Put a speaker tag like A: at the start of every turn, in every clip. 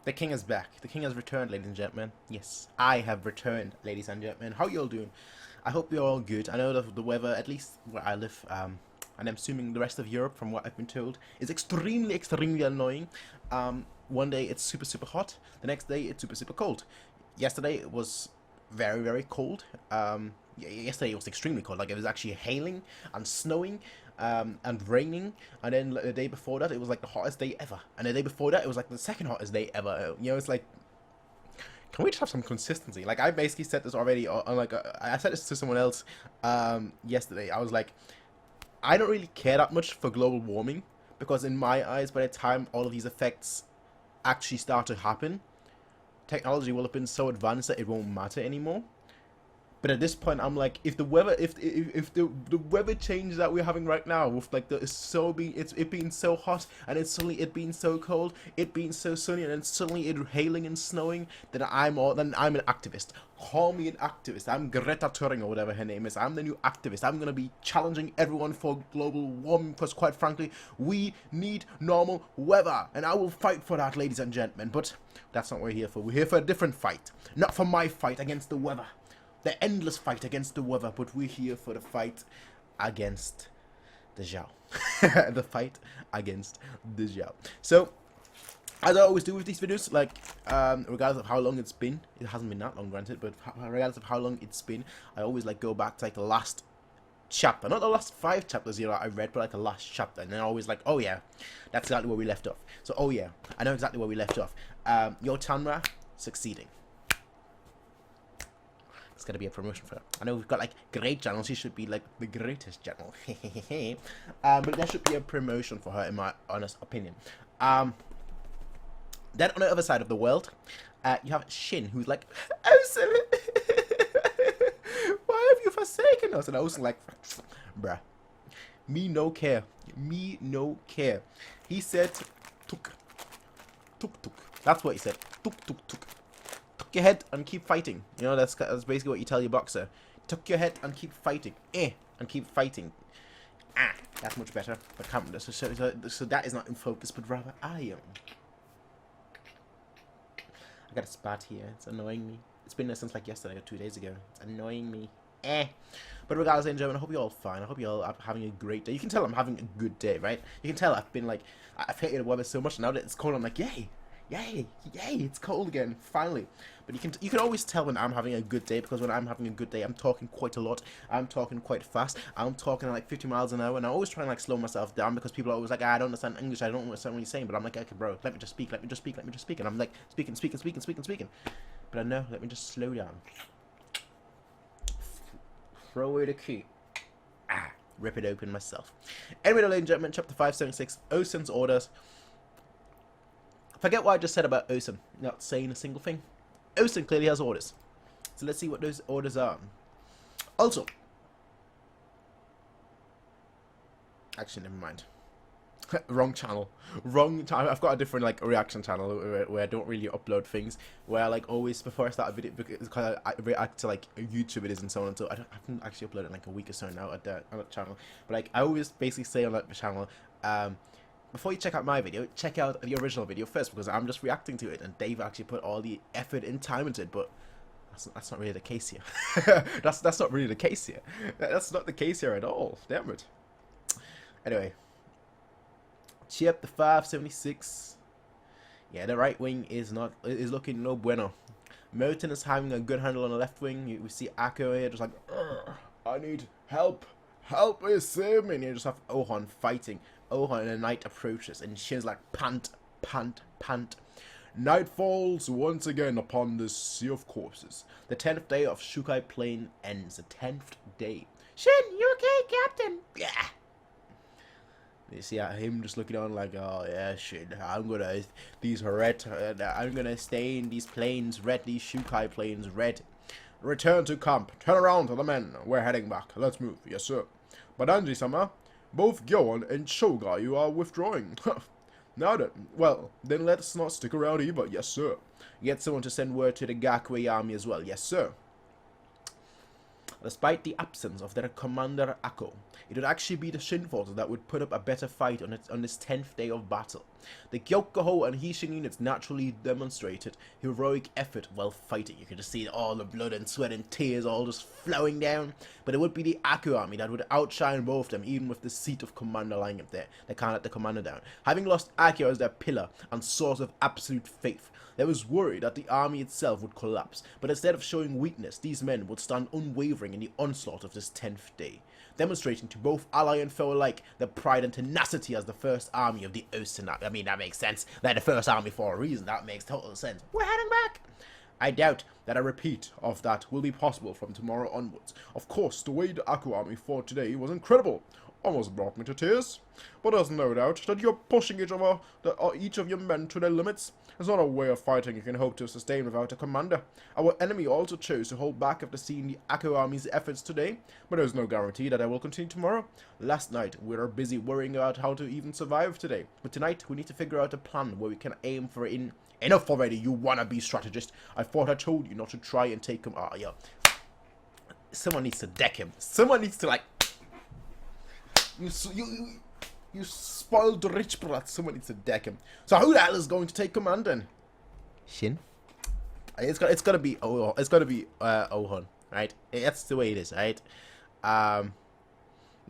A: The king is back. The king has returned, ladies and gentlemen. Yes, I have returned, ladies and gentlemen. How you all doing? I hope you're all good. I know that the weather, at least where I live, and I'm assuming the rest of Europe, from what I've been told, is extremely, extremely annoying. One day it's super, super hot. The next day it's super, super cold. Yesterday it was very, very cold. Yesterday it was extremely cold. Like, it was actually hailing and snowing. And raining, and then the day before that it was like the hottest day ever, and the day before that it was like the second hottest day ever. You know, it's like, can we just have some consistency? Like, I basically said this already on like I said this to someone else yesterday. I was like, I don't really care that much for global warming, because in my eyes, by the time all of these effects actually start to happen, technology will have been so advanced that it won't matter anymore. But at this point, I'm like, if the weather, if the weather change that we're having right now, with like it being so hot, and then suddenly it being so cold, it being so sunny, and then suddenly it hailing and snowing, then I'm an activist. Call me an activist. I'm Greta Thunberg or whatever her name is. I'm the new activist. I'm gonna be challenging everyone for global warming, because quite frankly, we need normal weather, and I will fight for that, ladies and gentlemen. But that's not what we're here for. We're here for a different fight, not for my fight against the weather. The endless fight against the weather, but we're here for the fight against the Zhao. The fight against the Zhao. So, as I always do with these videos, like, regardless of how long it's been, it hasn't been that long, granted, but regardless of how long it's been, I always, like, go back to, like, the last chapter. Not the last 5 chapters, you know, I read, but, like, the last chapter. And then I always, like, oh, yeah, that's exactly where we left off. So, oh, yeah, I know exactly where we left off. Your Tanra succeeding. It's gonna be a promotion for her. I know we've got like great channels. She should be like the greatest channel. But there should be a promotion for her, in my honest opinion. Then on the other side of the world, you have Shin, who's like, Osen, why have you forsaken us? And Osen like, bruh, me no care. Me no care. He said, tuk, tuk, tuk. That's what he said. Tuk, tuk, tuk. Tuck your head and keep fighting. You know, that's basically what you tell your boxer. Tuck your head and keep fighting. And keep fighting. That's much better. But so that is not in focus, but rather I am. I got a spat here. It's annoying me. It's been there since like yesterday or 2 days ago. It's annoying me. But regardless, ladies and gentlemen, I hope you're all fine. I hope you're all having a great day. You can tell I'm having a good day, right? You can tell I've been like, I've hated the weather so much. Now that it's cold, I'm like, yay. Yay, yay, it's cold again, finally. But you can always tell when I'm having a good day, because when I'm having a good day, I'm talking quite a lot. I'm talking quite fast. I'm talking like 50 miles an hour, and I always try and like slow myself down, because people are always like, I don't understand English, I don't understand what you're saying. But I'm like, okay, bro, let me just speak, let me just speak, let me just speak. And I'm like, speaking. But I know, let me just slow down. Throw away the key. Rip it open myself. Anyway, ladies and gentlemen, chapter 576, Osen's orders. Forget what I just said about Osen not saying a single thing. Osen clearly has orders. So let's see what those orders are. Also, actually, never mind. Wrong channel. Wrong time. I've got a different like reaction channel where I don't really upload things. Where I like always before I start a video, because I react to like YouTube videos and so on. And so I haven't actually uploaded like a week or so now on that channel. But like I always basically say on that channel, before you check out my video, check out the original video first, because I'm just reacting to it, and Dave actually put all the effort and time into it, but that's not really the case here. that's not really the case here. That's not the case here at all. Damn it. Anyway, chapter 576. Yeah, the right wing is looking no bueno. Merton is having a good handle on the left wing. We see Akko here just like, I need help. Help me, save me. And you just have Ohan fighting. Ohan, and the night approaches, and Shin's like, pant, pant, pant. Night falls once again upon this sea of corpses. The 10th day of Shukai Plain ends. The 10th day. Shin, you okay, Captain? Yeah. You see him just looking on like, oh yeah, Shin, I'm gonna stay in these plains red, these Shukai Plains red. Return to camp. Turn around to the men. We're heading back. Let's move. Yes, sir. But Anji-sama, both Gyoan and Shogayu are withdrawing. Now then, well, then let's not stick around either. Yes, sir. Get someone to send word to the Gakui army as well. Yes, sir. Despite the absence of their commander Akko, it would actually be the Shin forces that would put up a better fight on this 10th day of battle. The Gyokuho and Hishin units naturally demonstrated heroic effort while fighting. You can just see all the blood and sweat and tears all just flowing down. But it would be the Aku army that would outshine both of them, even with the seat of commander lying up there. They can't let the commander down. Having lost Aku as their pillar and source of absolute faith, there was worry that the army itself would collapse, but instead of showing weakness, these men would stand unwavering in the onslaught of this 10th day, demonstrating to both ally and foe alike their pride and tenacity as the first army of the Ocean. I mean, that makes sense. They're the first army for a reason. That makes total sense. We're heading back. I doubt that a repeat of that will be possible from tomorrow onwards. Of course, the way the Aku army fought today was incredible. Almost brought me to tears. But there's no doubt that you're pushing each of your men to their limits. It's not a way of fighting you can hope to sustain without a commander. Our enemy also chose to hold back after seeing the Aku army's efforts today, but there's no guarantee that I will continue tomorrow. Last night, we were busy worrying about how to even survive today, but tonight we need to figure out a plan where we can aim for Enough already, you wannabe strategist. I thought I told you not to try and take him. Yeah. Someone needs to deck him. Someone needs to, like... You spoiled rich brat. Someone needs to deck him. So who the hell is going to take command then? Shin? It's gonna be Ohon, right? That's the way it is, right?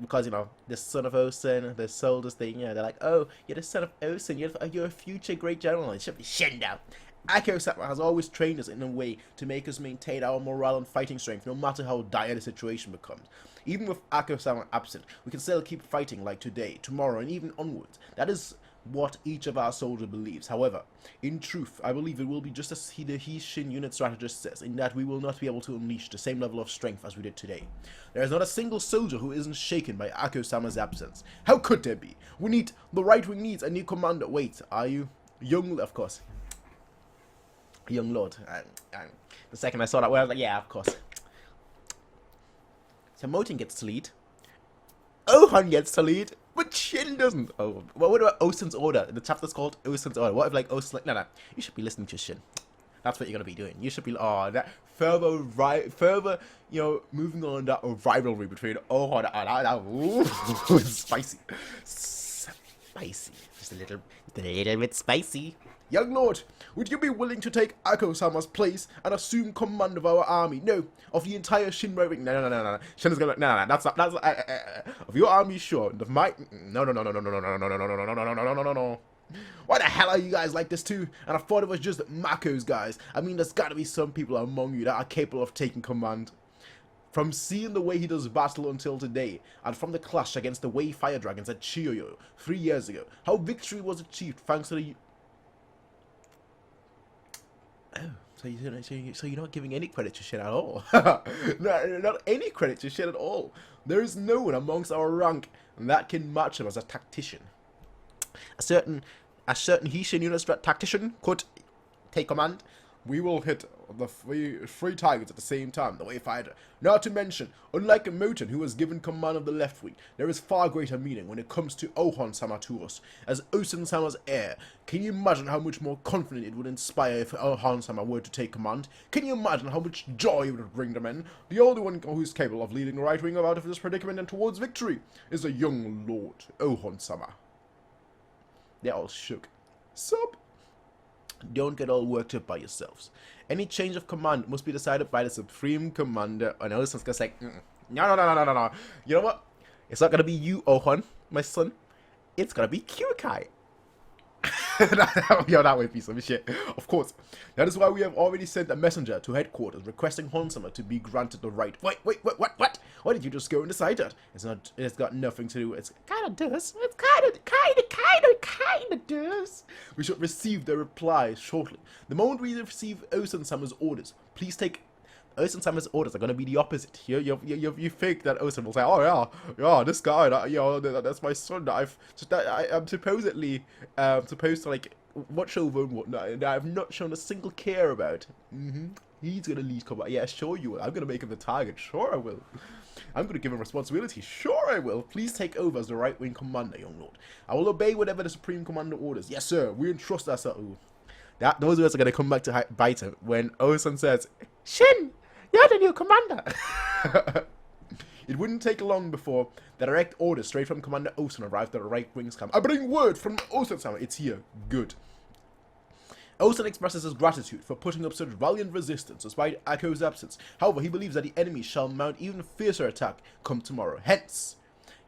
A: Because, you know, the son of Osen, the soldiers thing, you know, they're like, oh, you're the son of Osen, you're a future great general. It should be Shin now. Ako-sama has always trained us in a way to make us maintain our morale and fighting strength, no matter how dire the situation becomes. Even with Ako-sama absent, we can still keep fighting like today, tomorrow, and even onwards. That is what each of our soldiers believes. However, in truth, I believe it will be just as the Hishin unit strategist says, in that we will not be able to unleash the same level of strength as we did today. There is not a single soldier who isn't shaken by Ako-sama's absence. How could there be? The right wing needs a new commander. Wait, are you? Of course. Young Lord. The second I saw that word, I was like, yeah, of course. So Moten gets to lead. Ohon gets to lead, but Shin doesn't. Oh, well, what about Osen's Order? The chapter's called Osen's Order. What if, like, Osen's like, no, you should be listening to Shin. That's what you're gonna be doing. You should be, that further, you know, moving on that rivalry between Ohon and spicy. Spicy. Just a little bit spicy. Young Lord, would you be willing to take Ako-sama's place and assume command of our army? No, of the entire Shinra ring. No. Shin is gonna. No. That's of your army, sure. Of my. No. Why the hell are you guys like this too? And I thought it was just Mako's guys. I mean, there's gotta be some people among you that are capable of taking command. From seeing the way he does battle until today, and from the clash against the Wei Fire Dragons at Chiyoyo 3 years ago, how victory was achieved thanks to the. Oh, so you're not giving any credit to Shin at all? No, not any credit to Shin at all. There is no one amongst our rank that can match him as a tactician. A certain Hishin unit tactician could take command. We will hit the three targets at the same time, the Wayfinder. Not to mention, unlike Moten, who was given command of the left wing, there is far greater meaning when it comes to Ohon-sama to us. As Osen-sama's heir, can you imagine how much more confident it would inspire if Ohon-sama were to take command? Can you imagine how much joy it would bring the men? The only one who is capable of leading the right wing out of this predicament and towards victory is a young lord, Ohon-sama. They're all shook. Sup? Don't get all worked up by yourselves. Any change of command must be decided by the Supreme Commander. And Osen's gonna say, no. You know what? It's not gonna be you, Ohon, my son. It's gonna be Kyukai. Yo, that would be some shit. Of course. That is why we have already sent a messenger to headquarters requesting Honsama to be granted the right. Wait, what? Why did you just go and decide that? It's got nothing to do. It's kinda does. It's kinda does. We should receive the reply shortly. The moment we receive Osen-sama's orders, please take. Osen-sama's orders are going to be the opposite. You think that Osen will say, oh yeah, this guy, that's my son that I'm supposedly supposed to like watch over and whatnot, and I've not shown a single care about. He's going to lead combat. Yeah, sure you will. I'm going to make him the target. Sure I will. I'm going to give him responsibility. Sure I will. Please take over as the right-wing commander, young lord. I will obey whatever the Supreme Commander orders. Yes, sir. We entrust ourselves. Those words are going to come back to bite him when Osen says, Shin! You're the new commander! It wouldn't take long before the direct order straight from Commander Osen arrived at the right wing's camp. I bring word from Osen-sama. It's here. Good. Osen expresses his gratitude for putting up such valiant resistance despite Akko's absence. However, he believes that the enemy shall mount even fiercer attack come tomorrow. Hence,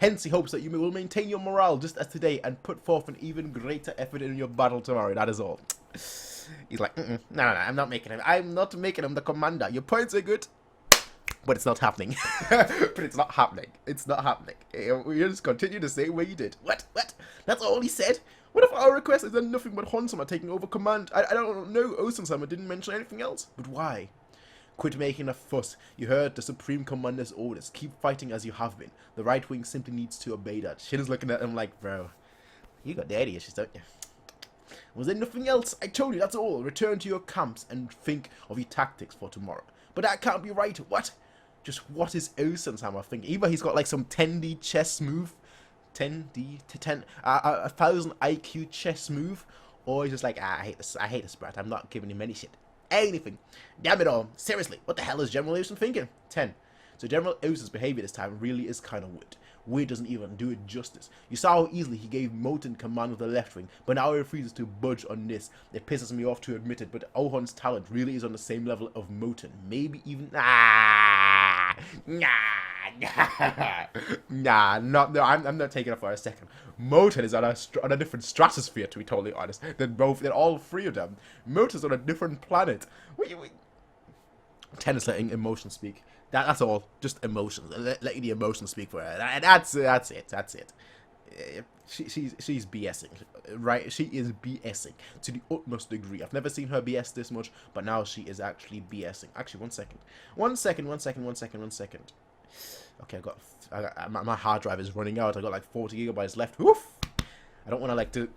A: he hopes that you will maintain your morale just as today and put forth an even greater effort in your battle tomorrow. That is all. He's like, no, I'm not making him. I'm not making him the commander. Your points are good, but it's not happening. But it's not happening. It's not happening. We just continue the same way you did. What? That's all he said? What if our request is then nothing but Honsama taking over command? I don't know. Osen-sama didn't mention anything else. But why? Quit making a fuss. You heard the Supreme Commander's orders. Keep fighting as you have been. The right wing simply needs to obey that. Shin is looking at him like, bro, you got daddy issues, don't you? Was there nothing else? I told you, that's all. Return to your camps and think of your tactics for tomorrow. But that can't be right. What? Just what is Osen-sama thinking? Either he's got like some 10D chess move, 10D to 10, 1000 IQ chess move, or he's just like, I hate this brat. I'm not giving him any shit. Anything. Damn it all. Seriously, what the hell is General Osen thinking? 10. So General Osen's behavior this time really is kind of weird. Weird doesn't even do it justice. You saw how easily he gave Moten command of the left wing, but now he refuses to budge on this. It pisses me off to admit it, but Ohon's talent really is on the same level of Moten. Maybe even... I'm not taking it for a second. Moten is on a different stratosphere, to be totally honest, than all three of them. Moten's on a different planet. Wait. Tennis letting emotions speak. That's all. Just emotions. Letting the emotions speak for her. That's it. She's BSing, right? She is BSing to the utmost degree. I've never seen her BS this much, but now she is actually BSing. Actually, one second. Okay, my hard drive is running out. I got like 40 gigabytes left. Woof! I don't want to like to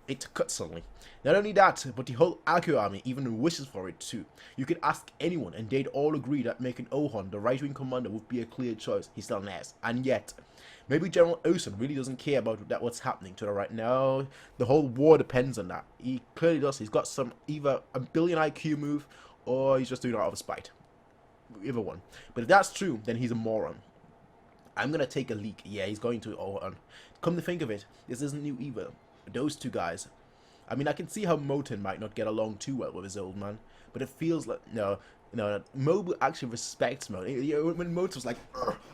A: it to cut suddenly. Not only that, but the whole Akko army even wishes for it too. You could ask anyone, and they'd all agree that making Ohon the right-wing commander would be a clear choice. He's still an ass. And yet, maybe General Osen really doesn't care about what's happening to the right now. The whole war depends on that. He clearly does. He's got some either a billion IQ move, or he's just doing it out of spite. Either one. But if that's true, then he's a moron. I'm gonna take a leak. Yeah, he's going to Ohon. Come to think of it, this isn't new either. Those two guys. I mean, I can see how Moten might not get along too well with his old man, but it feels like no. Mobu actually respects Moten. When Moten was like,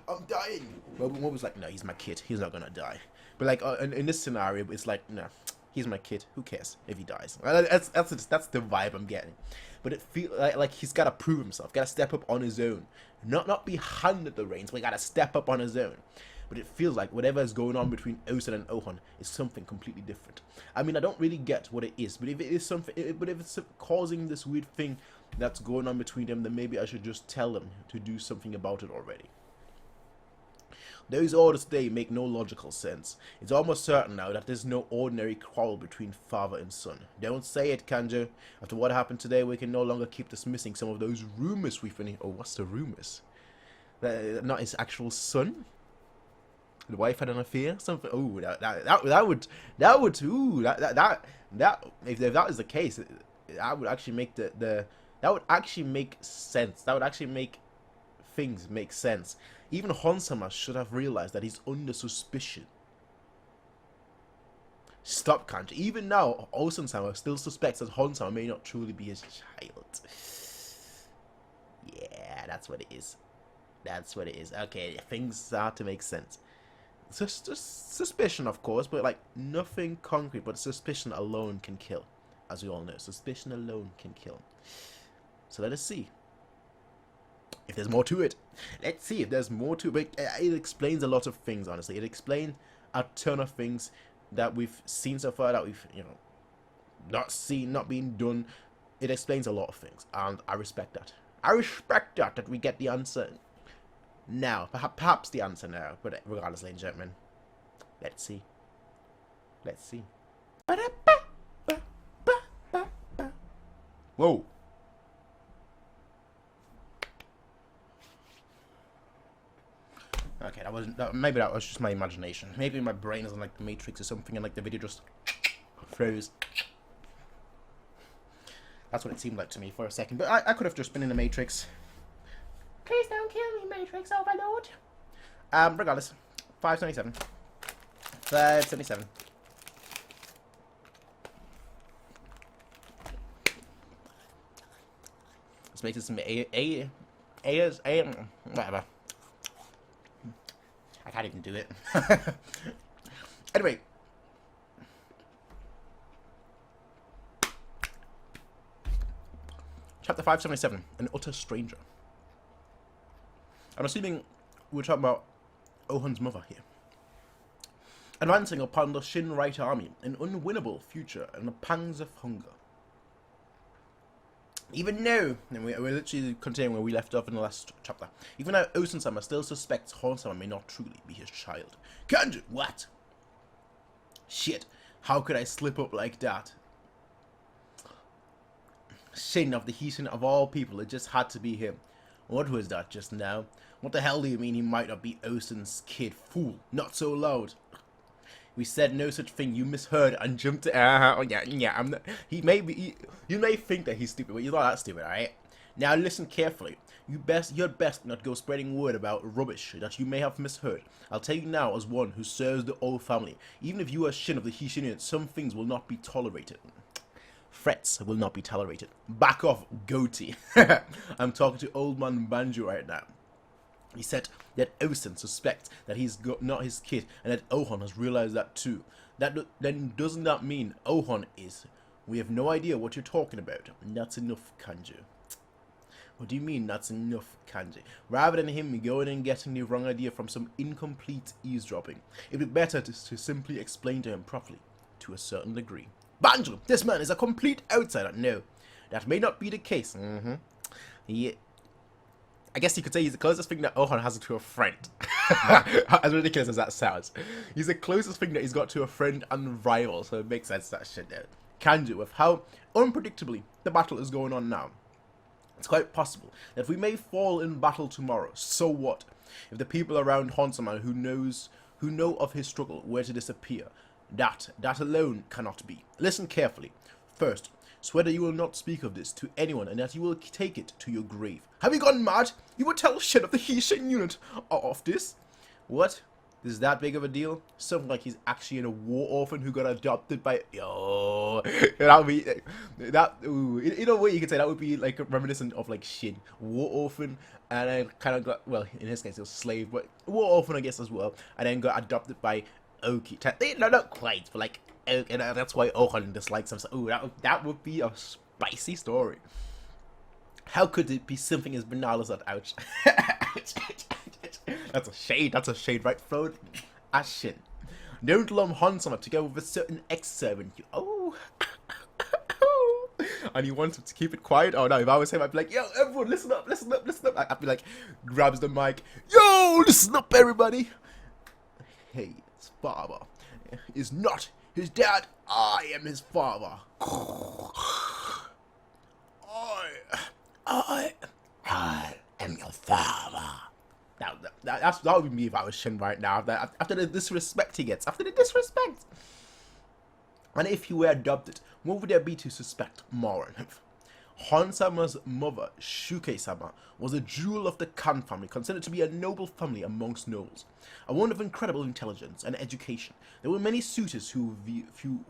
A: "I'm dying," Mobu was like, "No, he's my kid. He's not gonna die." But like in this scenario, it's like, "No, he's my kid. Who cares if he dies?" That's the vibe I'm getting. But it feels like he's gotta prove himself, gotta step up on his own, not be handed the reins, but he gotta step up on his own. But it feels like whatever is going on between Osen and Ohon is something completely different. I mean, I don't really get what it is, but if it is something, but if it's causing this weird thing that's going on between them, then maybe I should just tell them to do something about it already. Those orders today make no logical sense. It's almost certain now that there's no ordinary quarrel between father and son. Don't say it, Kanjo. After what happened today, we can no longer keep dismissing some of those rumors we've been... Oh, what's the rumors? Not his actual son? The wife had an affair? Something? Oh, if that is the case, that would actually make that would actually make sense. That would actually make things make sense. Even Honsama should have realized that he's under suspicion. Stop, Kanji. Even now, Osen-sama still suspects that Honsama may not truly be his child. Yeah, that's what it is. That's what it is. Okay, things start to make sense. Just suspicion, of course, but like nothing concrete. But suspicion alone can kill, as we all know. Suspicion alone can kill. So let us see if there's more to it. Let's see if there's more to it. But it explains a lot of things, honestly. It explains a ton of things that we've seen so far that we've, not seen, not being done. It explains a lot of things, and I respect that. I respect that we get the answer now. Perhaps the answer now, but regardless, ladies and gentlemen, let's see. Let's see. Whoa. Okay, maybe that was just my imagination. Maybe my brain is on like the Matrix or something, and like the video just froze. That's what it seemed like to me for a second, but I could have just been in the Matrix. Please don't kill me, Matrix Overlord. Regardless, 577. 577. Let's make this some whatever. I can't even do it. Anyway. Chapter 577, An Utter Stranger. I'm assuming we're talking about Ohun's mother here. Advancing upon the Shin Right Army, an unwinnable future and the pangs of hunger. Even now, and we're literally continuing where we left off in the last chapter, even though Osun-sama still suspects Hon-sama may not truly be his child. Kanji, what? Shit, how could I slip up like that? Shin of the Hishin of all people, it just had to be him. What was that just now? What the hell do you mean he might not be Osun's kid? Fool, not so loud. We said no such thing, you misheard and jumped I'm not, you may think that he's stupid, but you're not that stupid, alright? Now listen carefully. You'd best not go spreading word about rubbish that you may have misheard. I'll tell you now as one who serves the old family. Even if you are Shin of the Hishin, some things will not be tolerated. Threats will not be tolerated. Back off, goatee. I'm talking to old man Banjo right now. He said that Osun suspects that he's not his kid, and that Ohun has realized that too. Then doesn't that mean Ohun is? We have no idea what you're talking about. And that's enough, Kanji. What do you mean that's enough, Kanji? Rather than him going and getting the wrong idea from some incomplete eavesdropping, it'd be better to simply explain to him properly, to a certain degree. Banjo, this man is a complete outsider. No, that may not be the case. I guess you could say he's the closest thing that Ohun has to a friend. As ridiculous as that sounds. He's the closest thing that he's got to a friend and rival, so it makes sense that shit there. Kanji, with how unpredictably the battle is going on now, it's quite possible that we may fall in battle tomorrow. So what? If the people around Hon-sama who know of his struggle were to disappear, that alone cannot be. Listen carefully. First, swear that you will not speak of this to anyone and that you will take it to your grave. Have you gone mad? You would tell shit of the Hishin unit of this? What? Is that big of a deal? Something like he's actually in a war orphan who got adopted by... Yo, that would be... in a way you could say that would be like reminiscent of like Shin. War orphan, and then kind of got... Well, in his case it was slave, but war orphan I guess as well. And then got adopted by Oki. No, not quite, but like... And that's why Ohun dislikes him. So, ooh, that would be a spicy story. How could it be something as banal as that? Ouch. That's a shade. That's a shade, right? Throw shit. Don't lump Hon-sama together with a certain ex-servant. Oh. And you want him to keep it quiet? Oh no, if I was him, I'd be like, yo, everyone, listen up, listen up, listen up. I'd be like, grabs the mic. Yo, listen up, everybody. Hey, his father is not his dad. I am his father. I am your father. That would be me if I was Shin right now. After the disrespect he gets. After the disrespect. And if he were adopted, what would there be to suspect more on him? Hon-sama's mother, Shuke-sama, was a jewel of the Kan family, considered to be a noble family amongst nobles. A woman of incredible intelligence and education. There were many suitors who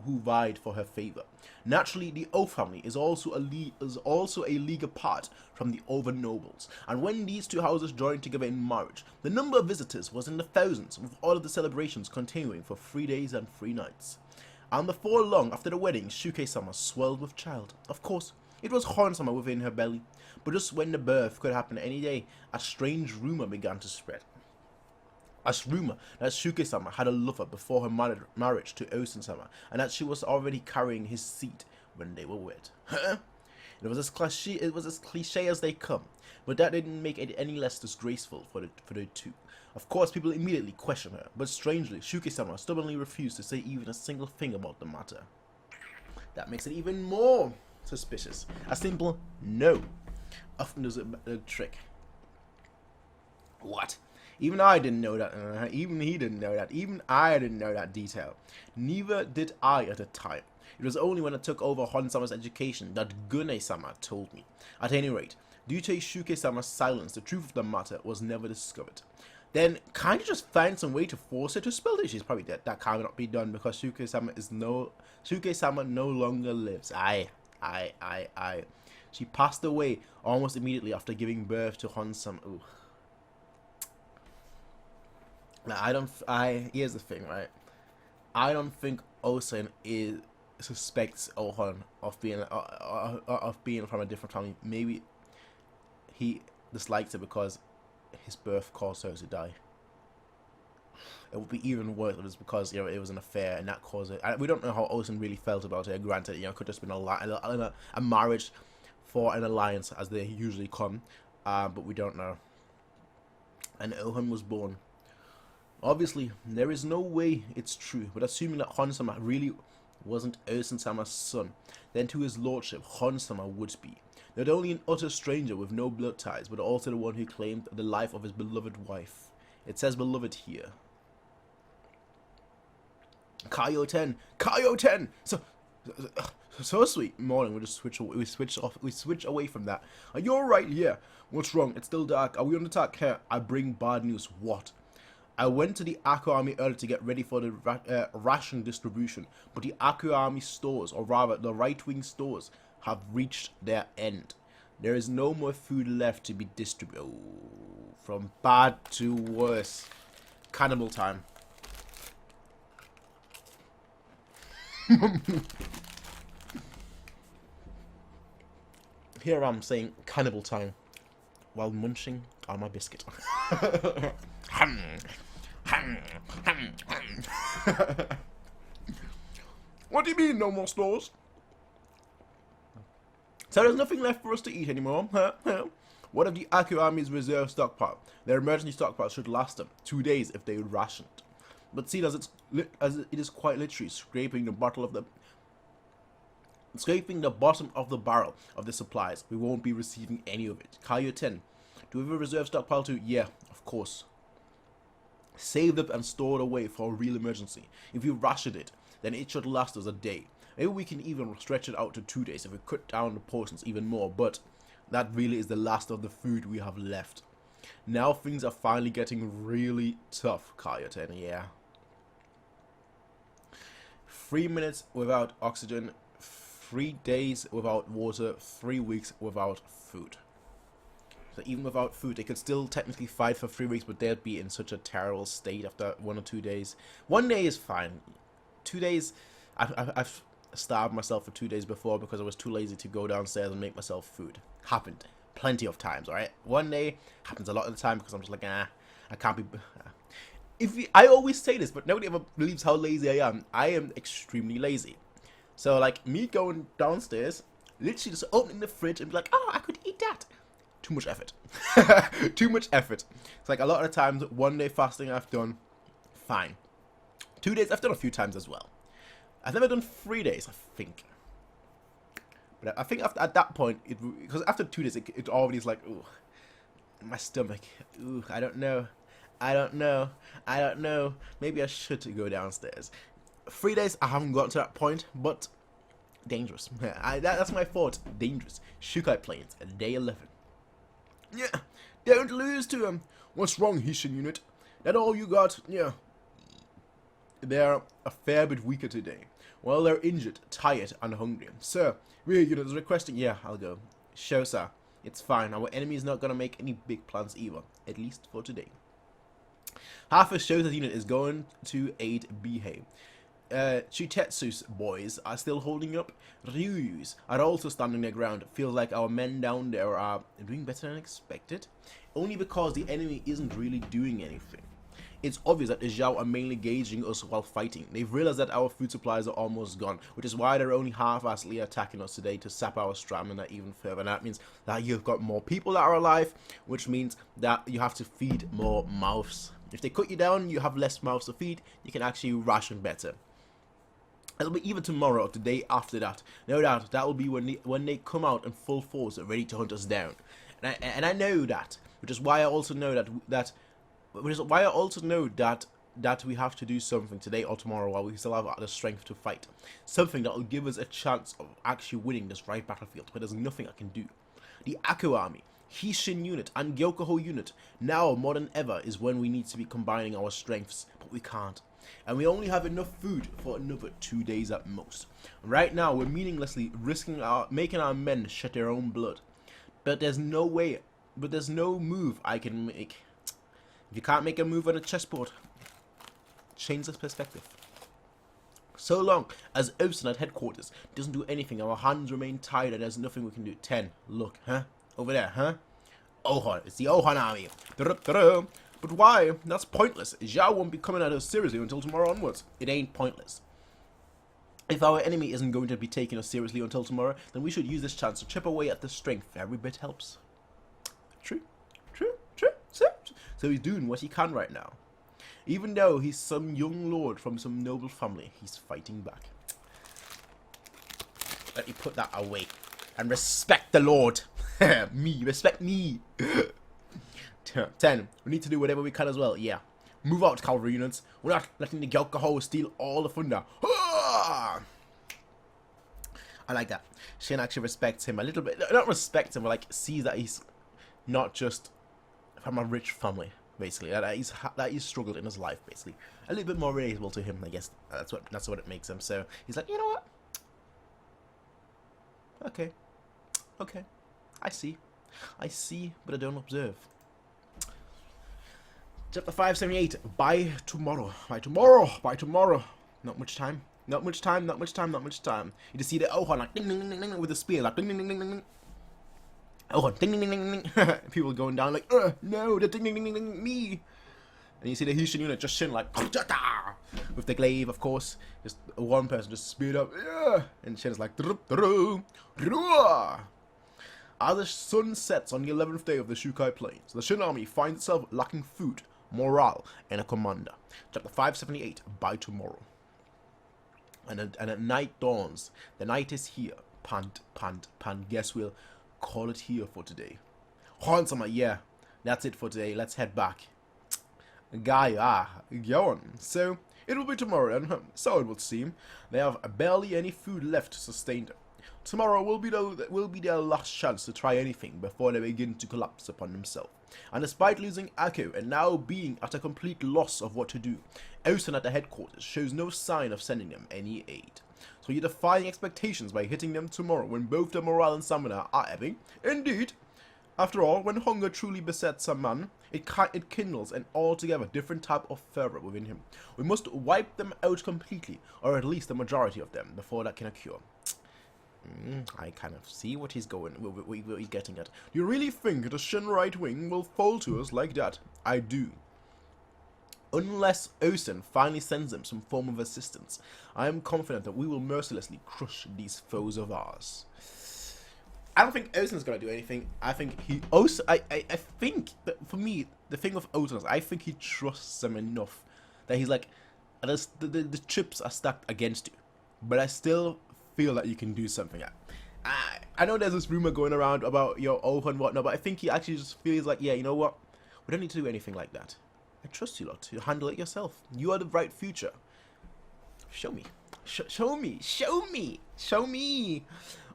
A: vied for her favor. Naturally, the O family is also a league apart from the other nobles, and when these two houses joined together in marriage, the number of visitors was in the thousands, with all of the celebrations continuing for 3 days and 3 nights. And before long after the wedding, Shuke-sama swelled with child. Of course, it was Hon-sama within her belly, but just when the birth could happen any day, a strange rumor began to spread. A rumor that Shuke-sama had a lover before her marriage to Osun-sama, and that she was already carrying his seed when they were wed. It was as cliche as they come, but that didn't make it any less disgraceful for the two. Of course, people immediately questioned her, but strangely, Shuke-sama stubbornly refused to say even a single thing about the matter. That makes it even more suspicious. A simple no often does a trick. What? Even I didn't know that. Even he didn't know that. Even I didn't know that detail. Neither did I at the time. It was only when I took over Hon-sama's education that Gunne-sama told me. At any rate, due to Shuke-sama's silence, the truth of the matter was never discovered. then kind of just find some way to force her to spill it. She's probably dead. That cannot be done because Suke-sama no longer lives. Aye. She passed away almost immediately after giving birth to Honsama. Ooh. Now, here's the thing, right? I don't think Osen suspects Ohon of being from a different family. Maybe he dislikes it because his birth caused her to die. It would be even worse if it was because it was an affair and that caused it. We don't know how Osen really felt about it. Granted, it could have just been a marriage for an alliance as they usually come, but we don't know. And Ohon was born. Obviously, there is no way it's true, but assuming that Honsama really wasn't Osen-sama's son, then to his lordship, Honsama would be. Not only an utter stranger with no blood ties, but also the one who claimed the life of his beloved wife. It says beloved here. Kaio-ten! So sweet. Morning, we switch away from that. Are you alright? Yeah. What's wrong? It's still dark. Are we on attack here? I bring bad news. What? I went to the Aku Army earlier to get ready for the ration distribution, but the Aku Army stores, or rather the right-wing stores, have reached their end. There is no more food left to be distributed. Oh, from bad to worse. Cannibal time. Here I'm saying cannibal time while munching on my biscuit. What do you mean, no more stores? So there's nothing left for us to eat anymore, huh? What of the Aku Army's reserve stockpile? Their emergency stockpile should last them 2 days if they rationed. But see, as it is quite literally scraping the bottom of the barrel of the supplies, we won't be receiving any of it. Kaio-ten, do we have a reserve stockpile too? Yeah, of course. Saved up and stored away for a real emergency. If we rationed it, then it should last us a day. Maybe we can even stretch it out to 2 days if we cut down the portions even more, but that really is the last of the food we have left. Now things are finally getting really tough, Kaio-ten, yeah. 3 minutes without oxygen, 3 days without water, 3 weeks without food. So even without food, they could still technically fight for 3 weeks, but they'd be in such a terrible state after 1 or 2 days. 1 day is fine. 2 days, I've starved myself for 2 days before because I was too lazy to go downstairs and make myself food. Happened plenty of times, alright? 1 day happens a lot of the time because I'm just like, I can't be... I always say this, but nobody ever believes how lazy I am. I am extremely lazy. So, like, me going downstairs, literally just opening the fridge and be like, oh, I could eat that. Too much effort. Too much effort. It's like a lot of the times, 1 day fasting I've done, fine. 2 days, I've done a few times as well. I've never done 3 days, I think. But I think at that point, because after 2 days, it already is like, ooh, my stomach. Ooh, I don't know. Maybe I should go downstairs. 3 days, I haven't gotten to that point, but dangerous. That's my thought. Dangerous. Shukai Plains, day 11. Yeah, don't lose to him. What's wrong, Hishin unit? That all you got? Yeah. They're a fair bit weaker today. Well, they're injured, tired, and hungry. Sir, rear unit is requesting. Yeah, I'll go. Sure, sir. It's fine. Our enemy is not gonna make any big plans either, at least for today. Half of Shota's unit is going to aid Bihei. Chitetsu's boys are still holding up. Ryu's are also standing their ground. Feels like our men down there are doing better than expected. Only because the enemy isn't really doing anything. It's obvious that the Zhao are mainly gauging us while fighting. They've realized that our food supplies are almost gone, which is why they're only half-assedly attacking us today to sap our stamina even further. And that means that you've got more people that are alive, which means that you have to feed more mouths. If they cut you down, you have less mouths to feed, you can actually ration better. It'll be even tomorrow or the day after that. No doubt, that will be when they come out in full force, ready to hunt us down. And I know that, which is why I also know that we have to do something today or tomorrow while we still have the strength to fight. Something that will give us a chance of actually winning this right battlefield, but there's nothing I can do. The Aku army, Hishin unit and Gyokuho unit. Now, more than ever, is when we need to be combining our strengths, but we can't. And we only have enough food for another 2 days at most. Right now, we're meaninglessly making our men shed their own blood. But there's no move I can make. If you can't make a move on a chessboard, change the perspective. So long as Osen at headquarters doesn't do anything, our hands remain tied and there's nothing we can do. 10. Look, huh? Over there, huh? Ohan. It's the Ohan army. But why? That's pointless. Zhao won't be coming at us seriously until tomorrow onwards. It ain't pointless. If our enemy isn't going to be taking us seriously until tomorrow, then we should use this chance to chip away at the strength. Every bit helps. True. So he's doing what he can right now. Even though he's some young lord from some noble family, he's fighting back. Let me put that away. And respect the lord. Respect me. 10. We need to do whatever we can as well. Yeah. Move out, cavalry units. We're not letting the Gyokuho steal all the thunder. I like that. Shin actually respects him a little bit. Not respects him, but like sees that he's not just from a rich family, basically. That he's struggled in his life, basically. A little bit more relatable to him, I guess. That's what it makes him. So he's like, you know what? Okay. I see, but I don't observe. Chapter 578. By tomorrow. Not much time. You just see the Ohan like ding ding ding ding with the spear like ding ding ding ding ding. Ohan ding ding ding ding ding. People going down like no, the ding ding ding ding ding me. And you see the Hishin unit just shin like with the glaive, of course. Just one person just speared up, and Shin is like. As the sun sets on the 11th day of the Shukai Plains, the Shin army finds itself lacking food, morale, and a commander. Chapter 578. By tomorrow. And at night dawns. The night is here. Pant. Guess we'll call it here for today. Hansama, yeah. That's it for today. Let's head back. Gaia, go on. So, it will be tomorrow, and so it would seem. They have barely any food left to sustain them. Tomorrow will be their last chance to try anything before they begin to collapse upon themselves. And despite losing Akko and now being at a complete loss of what to do, Osen at the headquarters shows no sign of sending them any aid. So you're defying expectations by hitting them tomorrow when both their morale and stamina are ebbing. Indeed. After all, when hunger truly besets a man, it kindles an altogether different type of fervor within him. We must wipe them out completely, or at least the majority of them, before that can occur. I kind of see what he's getting at. Do you really think the Shin right wing will fall to us like that? I do. Unless Osen finally sends them some form of assistance, I am confident that we will mercilessly crush these foes of ours. I don't think Osen's gonna do anything. I think I think that for me, the thing with Osen is I think he trusts them enough that he's like, the chips are stacked against you, but I still feel that you can do something. I know there's this rumor going around about your Oha and whatnot, but I think he actually just feels like, yeah, you know what? We don't need to do anything like that. I trust you lot to handle it yourself. You are the bright future. Show me. Show me.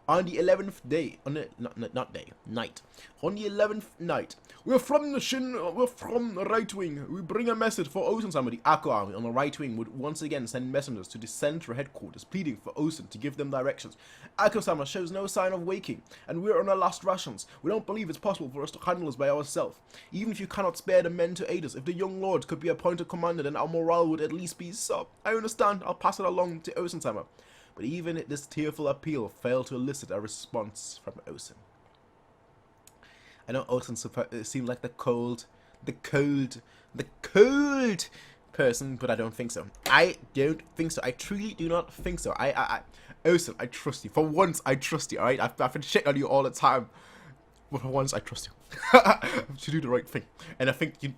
A: On the 11th day, night. On the 11th night, we're from the right wing. We bring a message for Osen-sama. The Akko army on the right wing would once again send messengers to the central headquarters, pleading for Osen to give them directions. Akko-sama shows no sign of waking, and we're on our last rations. We don't believe it's possible for us to handle this by ourselves. Even if you cannot spare the men to aid us, if the young lord could be appointed commander, then our morale would at least be up. I understand. I'll pass it along to Osen-sama. But even this tearful appeal failed to elicit a response from Osen. I know Osen seemed like the cold person, but I don't think so. I truly do not think so. Osen, I trust you. For once, I trust you, alright? I've been shitting on you all the time. But for once, I trust you. To do the right thing. And I think you're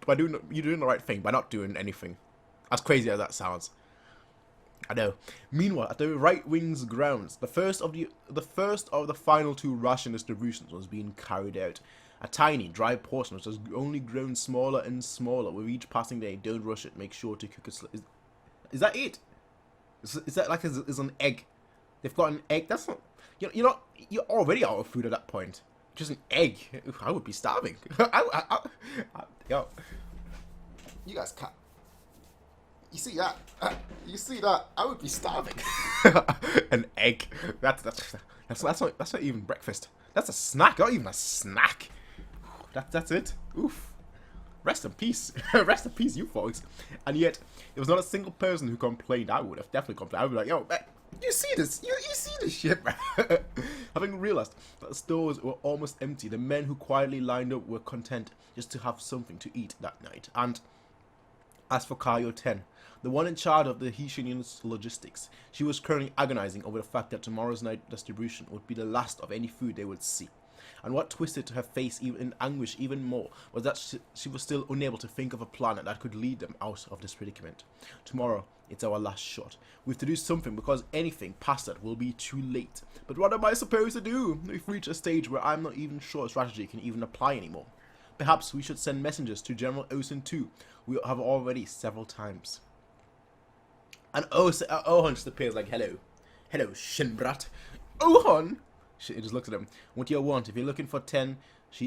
A: doing the right thing by not doing anything. As crazy as that sounds. I know. Meanwhile, at the right wing's grounds, the first of the final 2 ration distributions was being carried out. A tiny, dry portion which has only grown smaller and smaller with each passing day. Don't rush it. Make sure to cook it. Is that it? Is that is an egg? They've got an egg. That's not. You're already out of food at that point. Just an egg. Oof, I would be starving. Yo, you guys can't. You see that? You see that? I would be starving. An egg. That's not even breakfast. That's a snack. Not even a snack. That's it. Oof. Rest in peace. Rest in peace, you folks. And yet, there was not a single person who complained. I would have definitely complained. I would be like, yo, man, you see this? You see this shit, man? Having realized that the stores were almost empty, the men who quietly lined up were content just to have something to eat that night. And as for Kaio 10, the one in charge of the Heishin unit's logistics, she was currently agonizing over the fact that tomorrow's night distribution would be the last of any food they would see. And what twisted her face even in anguish even more was that she was still unable to think of a plan that could lead them out of this predicament. Tomorrow, it's our last shot. We have to do something because anything past that will be too late. But what am I supposed to do? We've reached a stage where I'm not even sure a strategy can even apply anymore. Perhaps we should send messengers to General Osen too. We have already several times. And Ohon just appears like, hello. Hello, Shinbrat. Ohon! She just looks at him. What do you want? If you're looking for 10,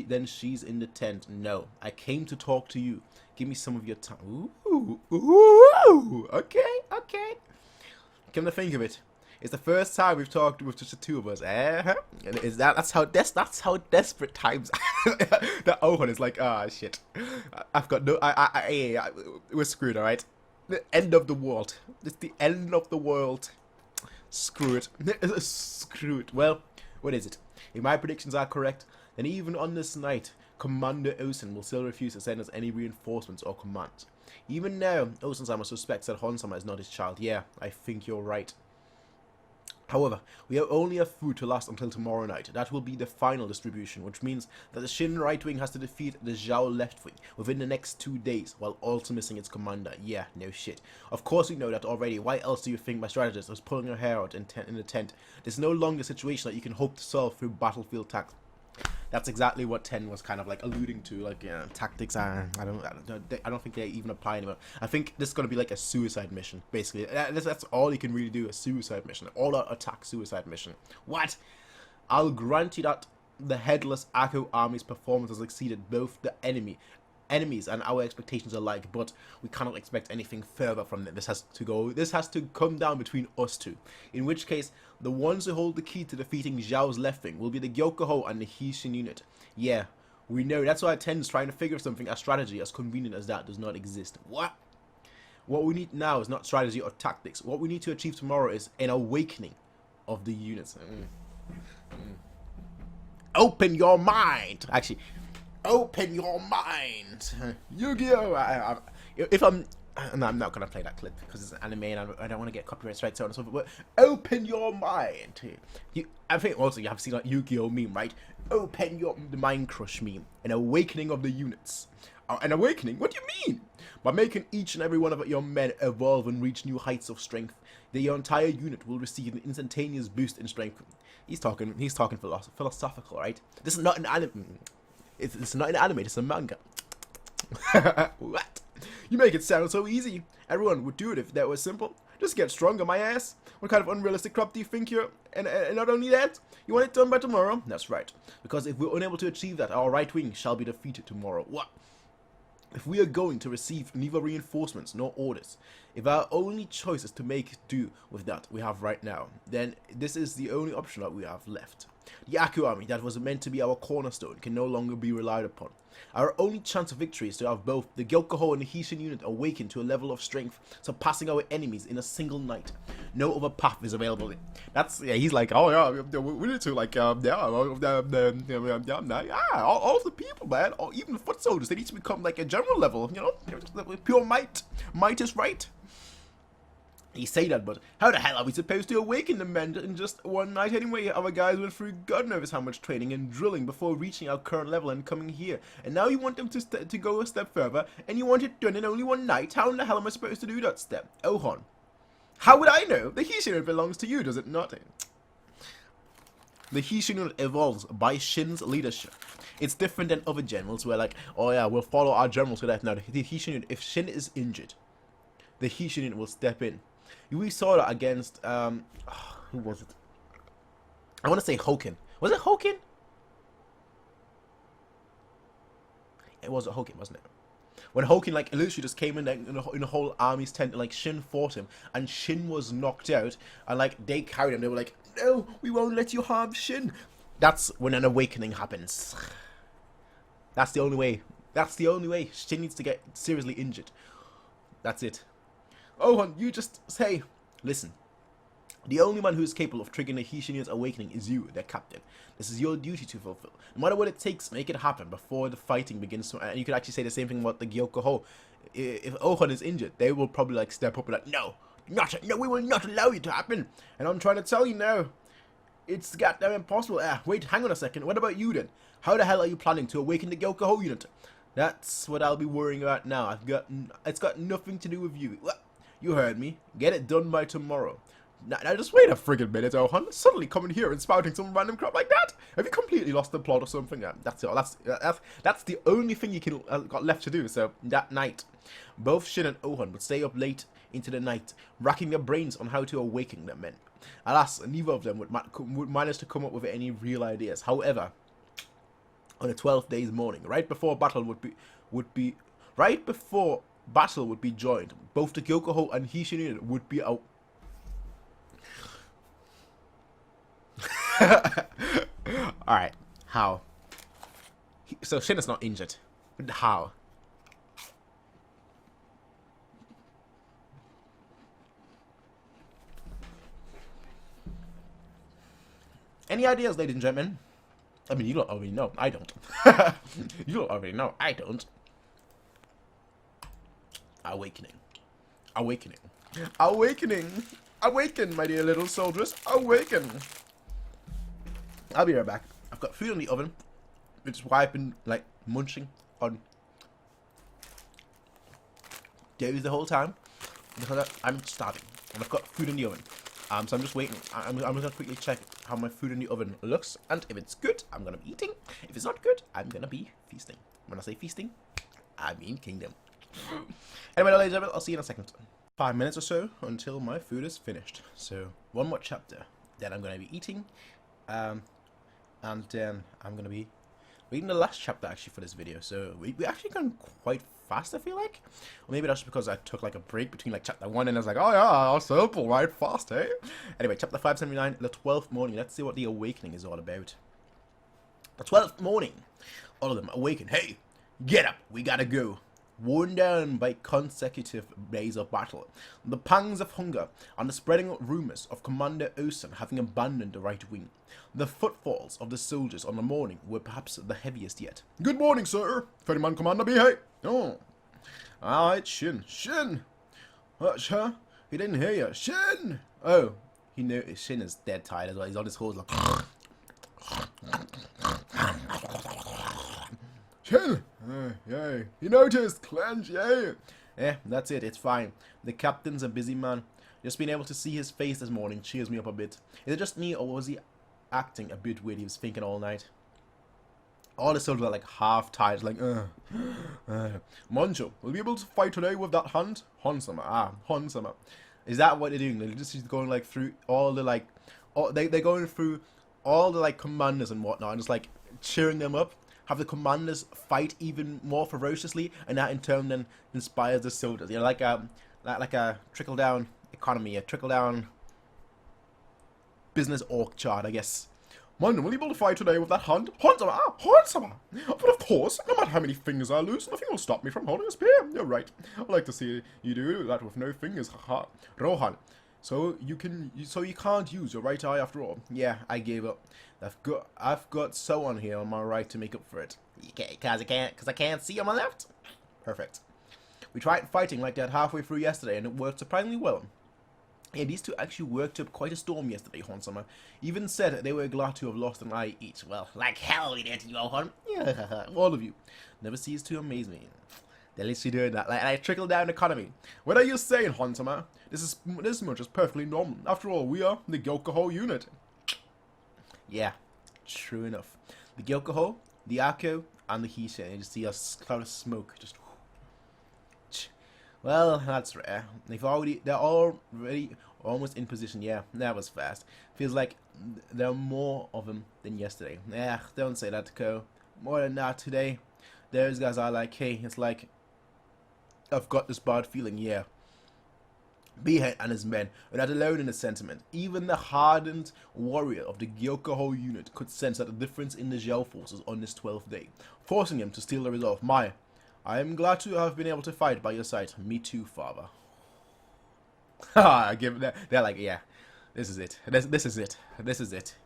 A: then she's in the tent. No, I came to talk to you. Give me some of your time. Ooh, okay. Come to think of it, it's the first time we've talked with just the two of us. Is that's how desperate times. That Ohon is like, shit. I've got no. We're screwed. All right. The end of the world. It's the end of the world. Screw it. Screw it. Well. What is it? If my predictions are correct, then even on this night, Commander Osen will still refuse to send us any reinforcements or commands. Even now, Osen-sama suspects that Hon-sama is not his child. Yeah, I think you're right. However, we only have food to last until tomorrow night. That will be the final distribution, which means that the Shin right wing has to defeat the Zhao left wing within the next 2 days, while also missing its commander. Yeah, no shit. Of course we know that already. Why else do you think my strategist was pulling her hair out in the tent? There's no longer a situation that you can hope to solve through battlefield tactics. That's exactly what 10 was kind of like alluding to, like tactics. I don't think they even apply anymore. I think this is gonna be like a suicide mission, basically. That's all you can really do, a suicide mission, all-out attack suicide mission. What? I'll grant you that the headless Akko army's performance has exceeded both the enemies and our expectations alike, but we cannot expect anything further from them. This has to come down between us two. In which case, the ones who hold the key to defeating Zhao's left wing will be the Gyokuho and the Heishin unit. Yeah, we know. That's why 10 is trying to figure something. A strategy as convenient as that does not exist. What we need now is not strategy or tactics. What we need to achieve tomorrow is an awakening of the units. Open your mind! Actually, open your mind! Yu-Gi-Oh! I'm not gonna play that clip because it's an anime and I don't want to get copyright strikes on and so forth, but open your mind! I think also you have seen like Yu-Gi-Oh meme, right? Open the mind crush meme. An awakening of the units. An awakening? What do you mean? By making each and every one of your men evolve and reach new heights of strength, your entire unit will receive an instantaneous boost in strength. He's talking philosophical, right? This is not an anime. It's not an anime, it's a manga. What? You make it sound so easy. Everyone would do it if that was simple. Just get stronger, my ass. What kind of unrealistic crap do you think you're? And not only that, you want it done by tomorrow? That's right. Because if we're unable to achieve that, our right wing shall be defeated tomorrow. What? If we are going to receive neither reinforcements nor orders, if our only choice is to make do with that we have right now, then this is the only option that we have left. The Akko army that was meant to be our cornerstone can no longer be relied upon. Our only chance of victory is to have both the Gyokuho and the Heishin unit awaken to a level of strength surpassing our enemies in a single night. No other path is available. He's like, oh yeah, we need to like, all the people, man, or even the foot soldiers, they need to become like a general level, you know, pure might. Might is right. You say that, but how the hell are we supposed to awaken the men in just one night anyway? Our guys went through God knows how much training and drilling before reaching our current level and coming here. And now you want them to go a step further, and you want it done in only one night? How in the hell am I supposed to do that step? Ohon, how would I know? The Heishin unit belongs to you, does it not? The Heishin unit evolves by Shin's leadership. It's different than other generals where like, oh yeah, we'll follow our general to that. Now the Heishin unit, if Shin is injured, the Heishin unit will step in. We saw that against, who was it? I want to say Hoken. Was it Hoken? It was a Hokin, wasn't it? When Hokin, like, literally just came in, like, in a whole army's tent, and, like, Shin fought him, and Shin was knocked out, and, like, they carried him. They were like, no, we won't let you harm Shin. That's when an awakening happens. That's the only way. That's the only way. Shin needs to get seriously injured. That's it. Ohun, you just say, listen. The only man who is capable of triggering the Hishinian's awakening is you, their captain. This is your duty to fulfill. No matter what it takes, make it happen before the fighting begins. And you could actually say the same thing about the Gyokoho. If Ohun is injured, they will probably like step up and like, no, we will not allow it to happen. And I'm trying to tell you now, it's goddamn impossible. Wait, hang on a second. What about you then? How the hell are you planning to awaken the Gyokoho unit? That's what I'll be worrying about now. It's got nothing to do with you. Well, you heard me. Get it done by tomorrow. Now just wait a friggin' minute, Ohun. Suddenly coming here and spouting some random crap like that? Have you completely lost the plot or something? That's it. That's the only thing you can got left to do. So that night, both Shin and Ohun would stay up late into the night, racking their brains on how to awaken their men. Alas, neither of them would manage to come up with any real ideas. However, on the 12th day's morning, right before battle would be joined, both the Gyokoho and Hishin unit would be out. Alright, how? So Shin is not injured. But how? Any ideas, ladies and gentlemen? I mean, you don't already know. I don't. You don't already know. I don't. Awakening. Awakening. Awakening. Awaken, my dear little soldiers. Awaken. I'll be right back. I've got food in the oven, which is why I've been, like, munching on days the whole time. Because I'm starving. And I've got food in the oven. So I'm just waiting. I'm going to quickly check how my food in the oven looks. And if it's good, I'm going to be eating. If it's not good, I'm going to be feasting. When I say feasting, I mean kingdom. Anyway, ladies and gentlemen, I'll see you in a second. 5 minutes or so until my food is finished. So, one more chapter. Then I'm going to be eating. And then I'm going to be reading the last chapter actually for this video. So, we actually gone quite fast, I feel like. Or maybe that's because I took like a break between like chapter 1 and I was like, oh yeah, I'll simple, right? Fast, eh? Anyway, chapter 579, the 12th morning. Let's see what the awakening is all about. The 12th morning. All of them awaken. Hey, get up. We gotta go. Worn down by consecutive days of battle, the pangs of hunger, and the spreading rumours of Commander Osen having abandoned the right wing, the footfalls of the soldiers on the morning were perhaps the heaviest yet. Good morning, sir. Ferryman Commander Behave. Oh. Alright, Shin. Shin! Huh? He didn't hear you. Shin! Oh. He knew Shin is dead tired as well. He's on his horse like... Shin! Yay. He noticed! Clench, yay! Eh, that's it. It's fine. The captain's a busy man. Just being able to see his face this morning cheers me up a bit. Is it just me, or was he acting a bit weird? He was thinking all night. All the soldiers are like half tired, like, Monjo, will you be able to fight today with that hand? Honsama, Honsama. Is that what they're doing? They're just going like through all the like, they're going through all the like commanders and whatnot, and just like cheering them up. Have the commanders fight even more ferociously, and that in turn then inspires the soldiers. You know, like a trickle down economy, a trickle down business org chart, I guess. Mon, will you be able to fight today with that hand? Honsama! Honsama! But of course, no matter how many fingers I lose, nothing will stop me from holding a spear. You're right. I'd like to see you do that with no fingers, haha. Rohan. So you can't use your right eye after all. Yeah, I gave up. I've got so on here on my right to make up for it. Because I can't see on my left. Perfect. We tried fighting like that halfway through yesterday, and it worked surprisingly well. Yeah, these two actually worked up quite a storm yesterday, Honsama. Even said they were glad to have lost an eye each. Well, like hell we did, you Hon. Yeah, all of you. Never cease to amaze me. They're literally doing that, like trickle down economy. What are you saying, Honsama? This much is perfectly normal. After all, we are the Gyokoho unit. Yeah, true enough. The Gyokoho, the Akko, and the Hishin. You just see a cloud of smoke. Just. Well, that's rare. They're already almost in position. Yeah, that was fast. Feels like there are more of them than yesterday. Yeah, don't say that, Ko. More than that today. those guys are like, hey, it's like, I've got this bad feeling, yeah. Behead and his men are not alone in the sentiment. Even the hardened warrior of the Gyokuho unit could sense that the difference in the Gel forces on this 12th day, forcing him to steel the resolve. I am glad to have been able to fight by your side. Me too, father. They're like, yeah, this is it. This is it. This is it.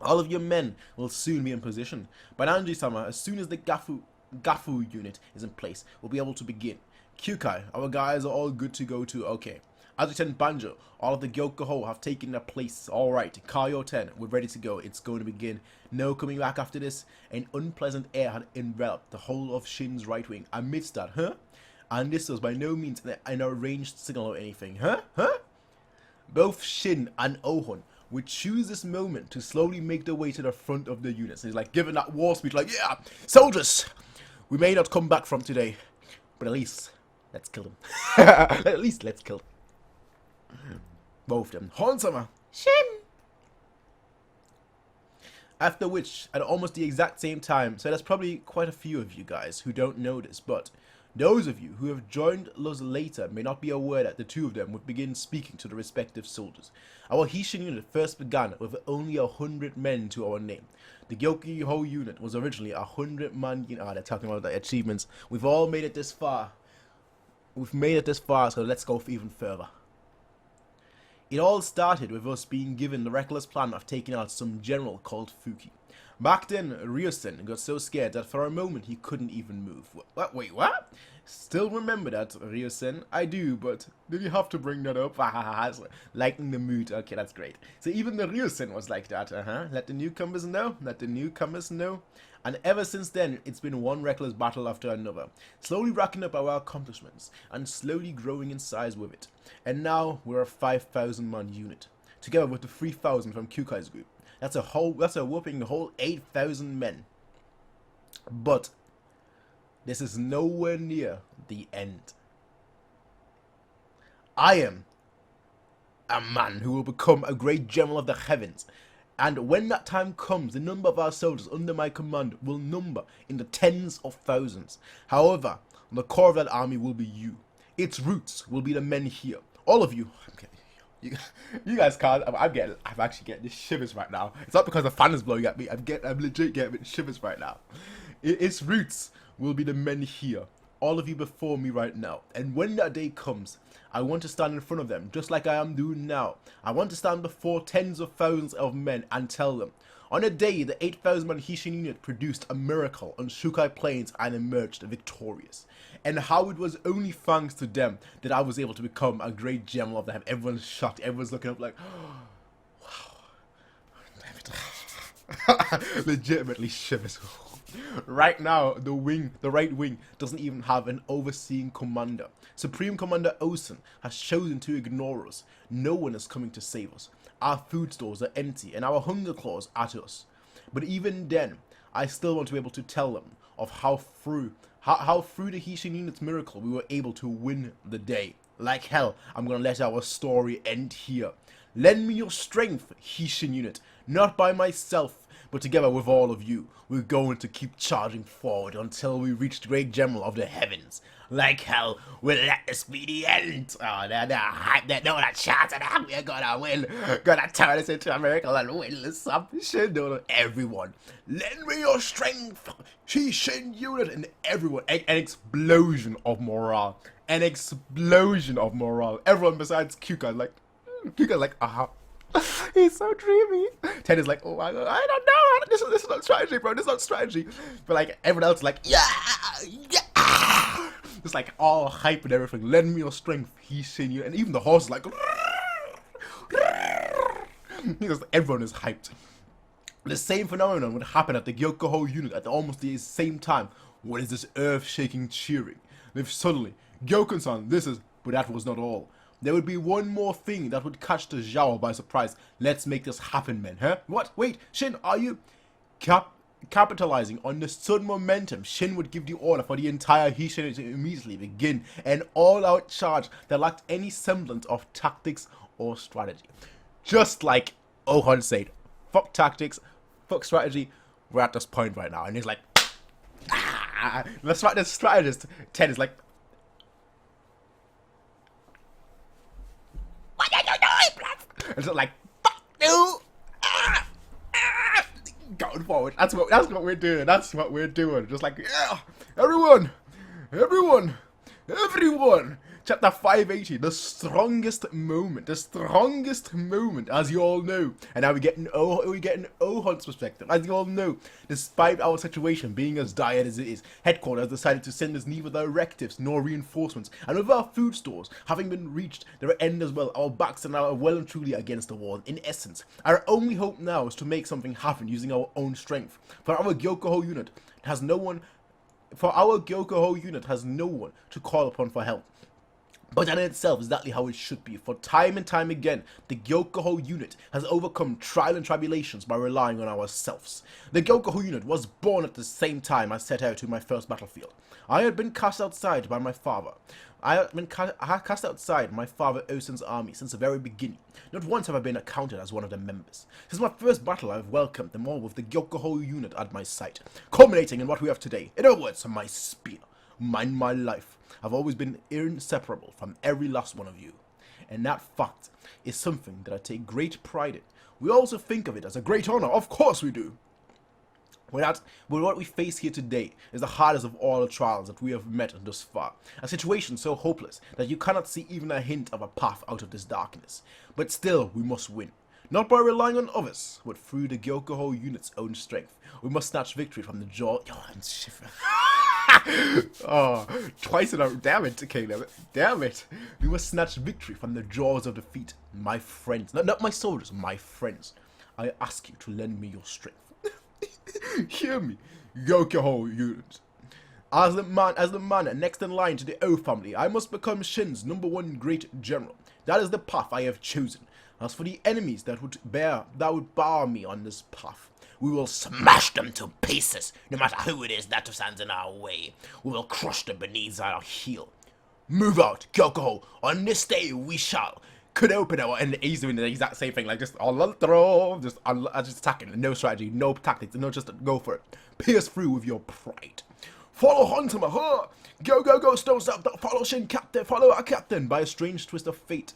A: All of your men will soon be in position. By Nanji-sama, as soon as the Gafu unit is in place, we'll be able to begin. Kyukai, our guys are all good to go too. Okay. As Lieutenant Banjo, all of the Gyokuho have taken their places. Alright, Kaio 10, we're ready to go. It's going to begin. No coming back after this. An unpleasant air had enveloped the whole of Shin's right wing. Amidst that, and this was by no means an arranged signal or anything. Both Shin and Ohon would choose this moment to slowly make their way to the front of the units. And he's like giving that war speech like, yeah, soldiers, we may not come back from today, but at least let's kill them. At least let's kill them. Both of them. Honsama, Shin. After which, at almost the exact same time, so there's probably quite a few of you guys who don't know this, but those of you who have joined us later may not be aware that the two of them would begin speaking to the respective soldiers. Our Hishin unit first began with only 100 men to our name. The Gyokuho unit was originally a 100-man unit. They're talking about the achievements. We've all made it this far. We've made it this far, so let's go even further. It all started with us being given the reckless plan of taking out some general called Fuki. Back then, Ryosen got so scared that for a moment he couldn't even move. What? Wait, what? Still remember that, Ryosen? I do, but did you have to bring that up? Lighten the mood. Okay, that's great. So even the Ryosen was like that, Let the newcomers know. Let the newcomers know. And ever since then, it's been one reckless battle after another, slowly racking up our accomplishments, and slowly growing in size with it. And now, we're a 5,000-man unit, together with the 3,000 from Kyukai's group. That's a whooping whole 8,000 men. But this is nowhere near the end. I am a man who will become a great general of the heavens. And when that time comes, the number of our soldiers under my command will number in the tens of thousands. However, the core of that army will be you. Its roots will be the men here. All of you. You guys can't. I'm actually getting shivers right now. It's not because the fan is blowing at me. I'm legit getting shivers right now. Its roots will be the men here. All of you before me right now. And when that day comes, I want to stand in front of them, just like I am doing now. I want to stand before tens of thousands of men and tell them, on a day the 8,000-man Hishin unit produced a miracle on Shukai Plains and emerged victorious. And how it was only thanks to them that I was able to become a great general of them. Everyone's shocked. Everyone's looking up like, oh, wow. Legitimately shivers. Right now, the right wing, doesn't even have an overseeing commander. Supreme Commander Osen has chosen to ignore us. No one is coming to save us. Our food stores are empty and our hunger claws at us. But even then, I still want to be able to tell them of how through the Hishin unit's miracle we were able to win the day. Like hell, I'm gonna let our story end here. Lend me your strength, Hishin unit, not by myself, but together with all of you, we're going to keep charging forward until we reach the great general of the heavens. Like hell, we'll let this be the end. Oh, they're hyped. They know that chance and we're gonna win. Gonna turn this into a miracle and win this submission. Everyone, lend me your strength, Hishin unit, and everyone. An explosion of morale. An explosion of morale. Everyone besides Kyuka, like, he's so dreamy. Ted is like, oh my god, I don't know. This is not strategy, bro. This is not strategy. But like everyone else, is like, yeah. It's like all hype and everything. Lend me your strength, Hishin unit, and even the horse is like, because everyone is hyped. The same phenomenon would happen at the Gyokuho unit at almost the same time. What is this earth-shaking cheering? If suddenly, Gyokun-san, but that was not all. There would be one more thing that would catch the Zhao by surprise. Let's make this happen, men, What? Wait, Shin, are you capitalizing on the sudden momentum? Shin would give the order for the entire Hishin to immediately begin an all-out charge that lacked any semblance of tactics or strategy. Just like Ohon said, fuck tactics, fuck strategy, we're at this point right now. And he's like, The strategist, Ted, is like, what are you doing, bruv? It's like, fuck you! Going forward. That's what we're doing. That's what we're doing. Just like, yeah, everyone. Chapter 580, the strongest moment, as you all know. And now we get an O-Hunt's perspective. As you all know, despite our situation being as dire as it is, headquarters decided to send us neither directives nor reinforcements. And with our food stores having been reached their end as well, our backs are now well and truly against the wall. In essence, our only hope now is to make something happen using our own strength. For our Gyokuho unit has no one to call upon for help. But that in itself is exactly how it should be, for time and time again, the Gyokuho unit has overcome trial and tribulations by relying on ourselves. The Gyokuho unit was born at the same time I set out to my first battlefield. I had been cast outside by my father. I had cast outside my father Osen's army since the very beginning. Not once have I been accounted as one of the members. Since my first battle, I have welcomed them all with the Gyokuho unit at my side, culminating in what we have today. In other words, my spear. Mind my life. I've always been inseparable from every last one of you. And that fact is something that I take great pride in. We also think of it as a great honor. Of course we do. But what we face here today is the hardest of all the trials that we have met thus far. A situation so hopeless that you cannot see even a hint of a path out of this darkness. But still, we must win. Not by relying on others, but through the Gyokuho unit's own strength. We must snatch victory from the jaw. Yo, I'm shivering. Oh, twice in a row. Damn it, Caleb. Damn it. We must snatch victory from the jaws of defeat. My friends. Not my soldiers, my friends. I ask you to lend me your strength. Hear me, Gyokuho unit. As the man next in line to the O family, I must become Shin's #1 great general. That is the path I have chosen. As for the enemies that would bar me on this path, we will smash them to pieces, no matter who it is that stands in our way. We will crush them beneath our heel. Move out, Gyokuho. On this day we shall. Could open it, and he's doing the exact same thing, like just throw, just attacking, no strategy, no tactics, no, just go for it. Pierce through with your pride. Follow Huntama, huh? Go, Stone Stop, follow Shin Captain, follow our captain. By a strange twist of fate,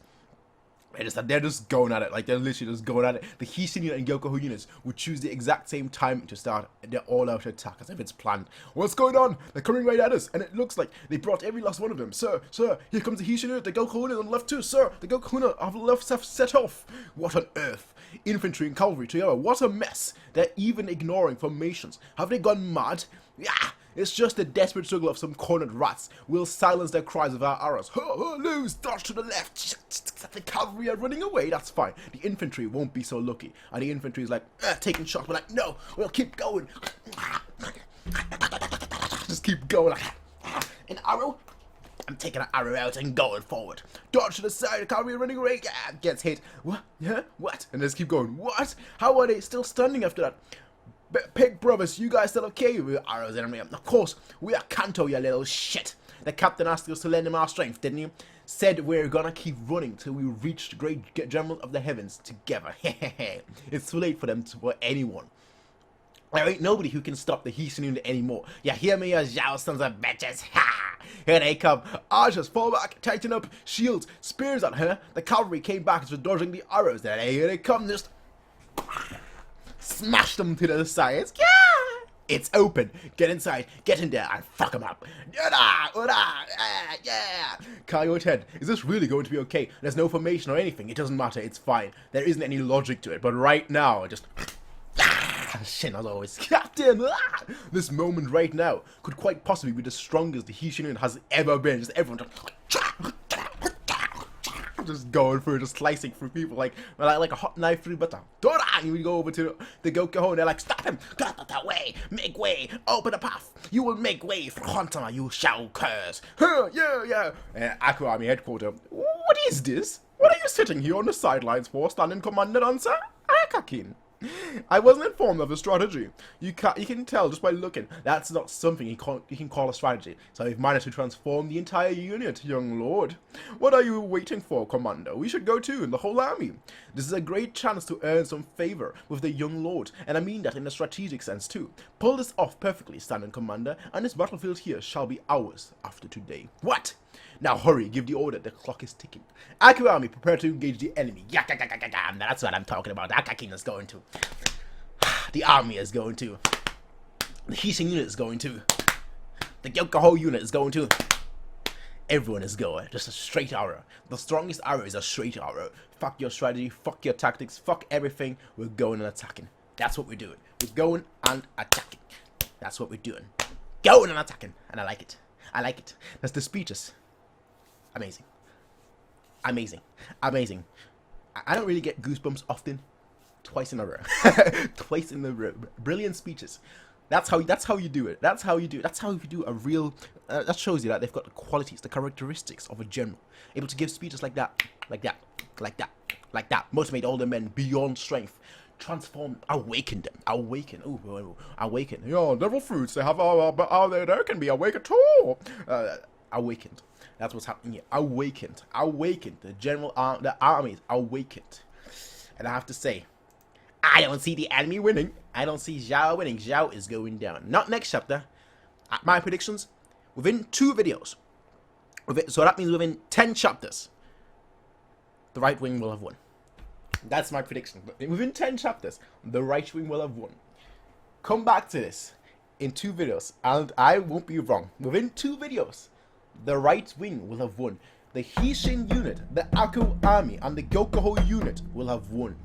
A: they're just going at it, like they're literally just going at it. The Hishin unit and Gyokuho units would choose the exact same time to start their all-out attack as if it's planned. What's going on? They're coming right at us, and it looks like they brought every last one of them. Sir, here comes the Hishin unit, the Gyokuho unit on the left too, sir. The Gyokuho unit on the left have set off. What on earth? Infantry and cavalry together, what a mess. They're even ignoring formations. Have they gone mad? Yeah. It's just a desperate struggle of some cornered rats. We'll silence their cries with our arrows. Lose, dodge to the left. The cavalry are running away. That's fine. The infantry won't be so lucky. And the infantry is like, taking shots. We're like, no, we'll keep going. Just keep going. An arrow. I'm taking an arrow out and going forward. Dodge to the side. The cavalry are running away. Gets hit. What? Yeah? What? And just keep going. What? How are they still standing after that? Pig brothers, you guys still okay with arrows and everything? Of course, we are Kanto, you little shit. The captain asked us to lend him our strength, didn't you? Said we're gonna keep running till we reach the great general of the heavens together. It's too late for anyone. There ain't nobody who can stop the Hishin unit anymore. You hear me, you Zhao sons of bitches? Ha! Here they come. Archers, fall back, tighten up, shields, spears on her. The cavalry came back after dodging the arrows. Here they come, just smash them to the sides. Yeah! It's open. Get inside. Get in there and fuck them up. Yeah! Coyote head, is this really going to be okay? There's no formation or anything. It doesn't matter. It's fine. There isn't any logic to it. But right now, just shit as always. Captain! This moment right now could quite possibly be the strongest the Hishin has ever been. Just everyone just going through, just slicing through people like a hot knife through butter. And we go over to the Gyokuho and they're like, stop him! Get out that way! Make way! Open a path! You will make way for Huntama, you shall curse! Yeah! Aku Army Headquarters. What is this? What are you sitting here on the sidelines for, standing commanded answer? Akakin. I wasn't informed of the strategy. You can tell just by looking. That's not something you can call a strategy. So you've managed to transform the entire unit, young lord. What are you waiting for, Commander? We should go too, in the whole army. This is a great chance to earn some favor with the young lord, and I mean that in a strategic sense too. Pull this off perfectly, standing Commander, and this battlefield here shall be ours after today. What? Now hurry, give the order, the clock is ticking. Aku army, prepare to engage the enemy. That's what I'm talking about. Akakin is going to. The army is going to. The Hishin unit is going to. The Gyokaho unit is going to. Everyone is going. Just a straight arrow. The strongest arrow is a straight arrow. Fuck your strategy, fuck your tactics, fuck everything. We're going and attacking. That's what we're doing. We're going and attacking. That's what we're doing. Going and attacking. And I like it. I like it. That's the speeches. Amazing. Amazing. Amazing. I don't really get goosebumps often. Twice in a row. Twice in a row. Brilliant speeches. That's how you do it. That's how you do it. That's how you do a real. That shows you that they've got the qualities, the characteristics of a general, able to give speeches like that, like that, like that, like that. Motivate all the men beyond strength. Transform, awaken them, awaken. Ooh, awaken. Yeah, devil fruits. They have there can be awakened too. Awakened. That's what's happening here. Awakened. Awakened. The general the army is awakened. And I have to say, I don't see the enemy winning. I don't see Zhao winning. Zhao is going down. Not next chapter. My predictions, within 2 videos. So that means within 10 chapters, the right wing will have won. That's my prediction. Within 10 chapters, the right wing will have won. Come back to this in 2 videos, and I won't be wrong. Within 2 videos, the right wing will have won. The Hishin unit, the Aku army, and the Gyokaho unit will have won.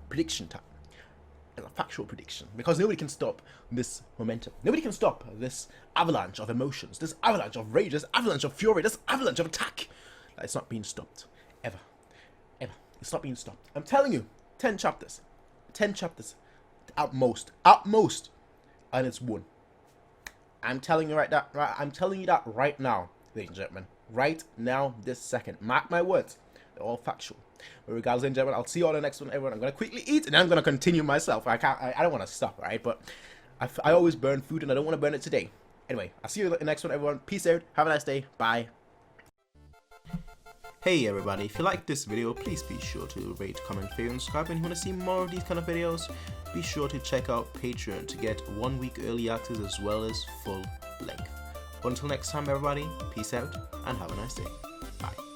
A: Prediction time. It's a factual prediction, because nobody can stop this momentum. Nobody can stop this avalanche of emotions, this avalanche of rage, this avalanche of fury, this avalanche of attack. It's not being stopped. Ever. Ever. It's not being stopped. I'm telling you, 10 chapters. 10 chapters. At most. At most. And it's won. I'm telling you I'm telling you that right now, ladies and gentlemen. Right now, this second. Mark my words. They're all factual. But regardless, ladies and gentlemen, I'll see you all in the next one, everyone. I'm going to quickly eat, and then I'm going to continue myself. I don't want to stop, right? But I always burn food, and I don't want to burn it today. Anyway, I'll see you in the next one, everyone. Peace out. Have a nice day. Bye. Hey everybody, if you like this video, please be sure to rate, comment, favorite, and subscribe. And if you want to see more of these kind of videos, be sure to check out Patreon to get 1 week early access as well as full length. But until next time everybody, peace out and have a nice day. Bye.